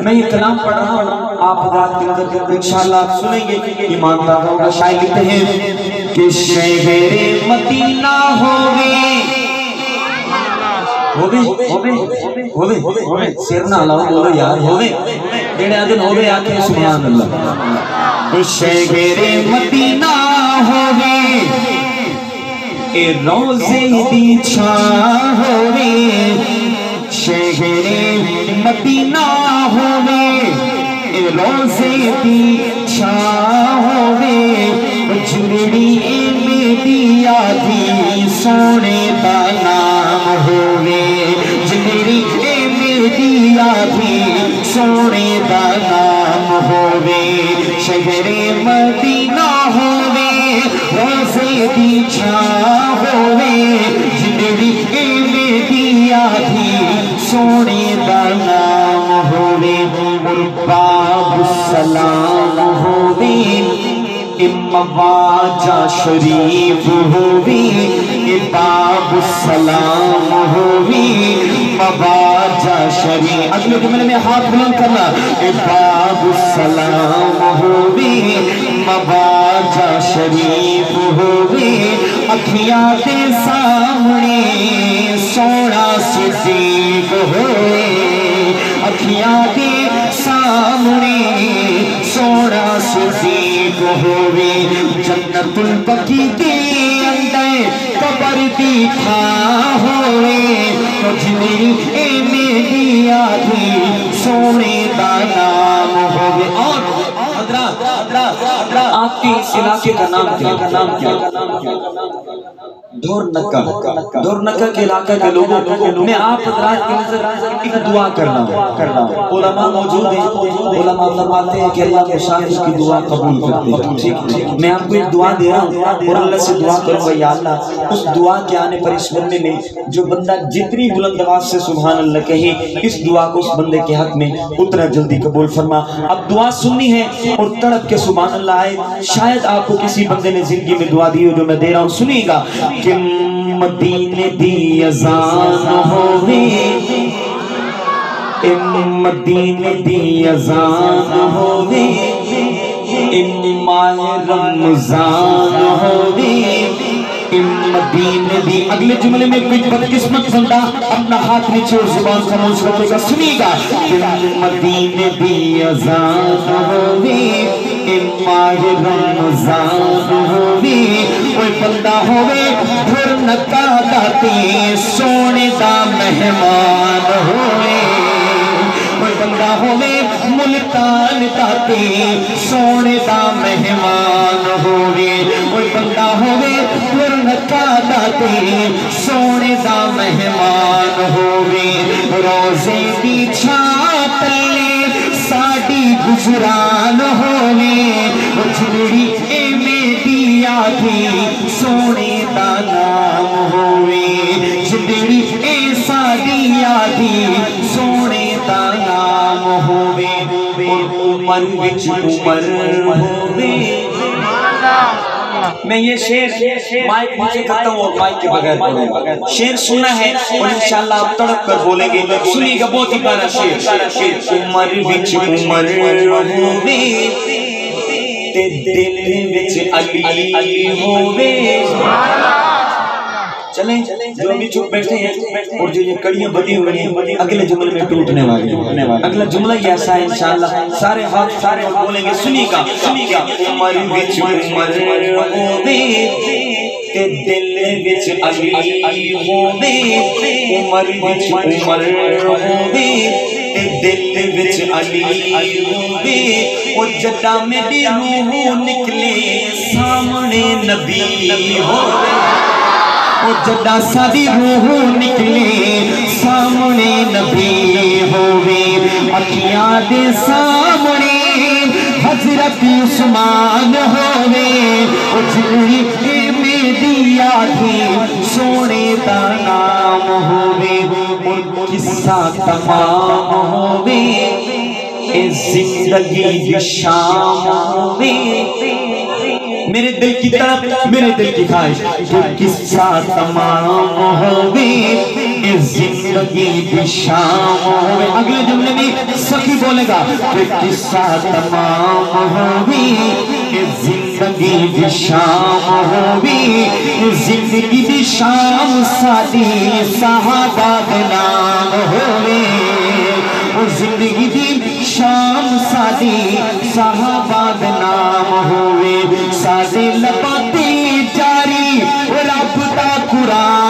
میں یہ کلام پڑھ رہا ہوں، آپ حضرات کی نظر کرتے انشاءاللہ آپ سنیں گے، ایمان دار ہوگا۔ شاعر لکھتے ہیں کہ شہر مدینہ ہووے سر نہ لاؤ بولو یار ہووے جڑے آدن ہووے آکھیں سبحان اللہ۔ شہر مدینہ ہووے اے روزے دی چھاں ہووے، شہر مدینہ ہووے اے روزے دی چھاں ہووے، جڑی میری آدھی سونے دا نام ہووے، جڑی میری آدھی سونے دا نام ہووے، شہر مدینہ ہووے روزے دی چھاں ہووے، جڑی میری آدھی سونے دا نام ہووے، باب السلام ہووے مواجہ شریف ہووی، باب السلام ہووی مواجہ شریف۔ اگلے جملے میں ہاتھ بلند کرنا، باب السلام ہووی مواجہ شریف ہووی، اکھیاں دے سامنے سونا صدیق ہوئے، اکھیاں دے سامنے سونا صدیق ہووے، جنت البقیع دے اندر قبر دی تھاں ہووے، جڑی میری آدھی سونے دا نام ہووے۔ اور حضرات آپ کی اس علاقے کا نام کیا؟ دھور نکہ کے علاقہ کے لوگوں میں آپ حضرات کے نظر ایک دعا کرنا ہوں۔ علماء موجود ہیں، علماء فرماتے ہیں کہ اللہ مشاہد کی دعا قبول کرتے ہیں۔ میں آپ کو ایک دعا دے رہا ہوں اور اللہ سے دعا کروں گا یا اللہ اس دعا کے آنے پر اس بندے میں جو بندہ جتنی بلند آواز سے سبحان اللہ کہے، اس دعا کو اس بندے کے حق میں اتنا جلدی قبول فرما۔ اب دعا سننی ہے اور تڑپ کے سبحان اللہ آئے، شاید آپ کو کسی بندے نے زندگی میں دعا دی ہو جو میں دے رہا ہوں، سنیے گا کہ مدینے دی اذان ہووے، مدینے دی اذان ہووے، ماہ رمضان ہووے، مدینے دی۔ اگلے جملے میں کوئی بدقسمت بندہ اپنا ہاتھ نیچے اور زبان خاموش رکھے گا، سنیے گا مدینے دی اذان ہووے، ماہ رمضان ہووے، کوئی بندہ ہووے دھر نکا داتے سونے دا مہمان ہووے، کوئی بندہ ہووے ملتان داتے سونے دا مہمان ہووے، کوئی بندہ ہووے دھر نکا داتے سونے دا مہمان ہووے، روزے دی چھاں تلے ساڈی گزران ہووے، جڑی میری آدھی سونے دا نام ہووے، جڑی ساڈی آدھی سونے دا نام ہووے، عمر وچ عمر ہووے۔ میں یہ شعر مائک نیچے کرتا ہوں اور مائک کے بغیر پڑھوں گا، شعر سننا ہے اور انشاءاللہ آپ تڑپ کر بولیں گے، سنیے گا بہت ہی پیارا شعر۔ عمر وچ عمر ہووے تے دل وچ علی ہووے، چلیں جو ابھی چپ بیٹھے ہیں اور جو یہ کڑیاں بندی ہوئی ہیں اگلے جملے میں ٹوٹنے والے ہیں، اگلا جملہ یہ ایسا ہے انشاءاللہ سارے ہاتھ سارے بولیں گے، سنیے گا عمر وچ عمر ہووے تے دل وچ علی ہووے، عمر وچ عمر ہووے تے دل وچ علی ہووے، او جدا میری روح نکلے سامنے نبی ہووے، او جدا ساری روح نکلے سامنے نبی ہووے، اکھیاں دے سامنے حضرت عثمان ہووے، او جڑی میری آدھی سونے دا نام ہووے، اور قصہ تمام ہووے، اے زندگی دی شام ہووے، میرے دل کی طرف میرے دل کی خواہش جو قصہ تمام ہووے، اے زندگی دی شام ہووے۔ اگلے جملے میں سخی بولے گا کہ قصہ تمام ہوئی زندگی بھی شام ہوئی زندگی بھی شام سادی صحابہ بنام ہوئی زندگی بھی شام سادی صحابہ بنام ہوئی سادی لباتی جاری رب دا قرآن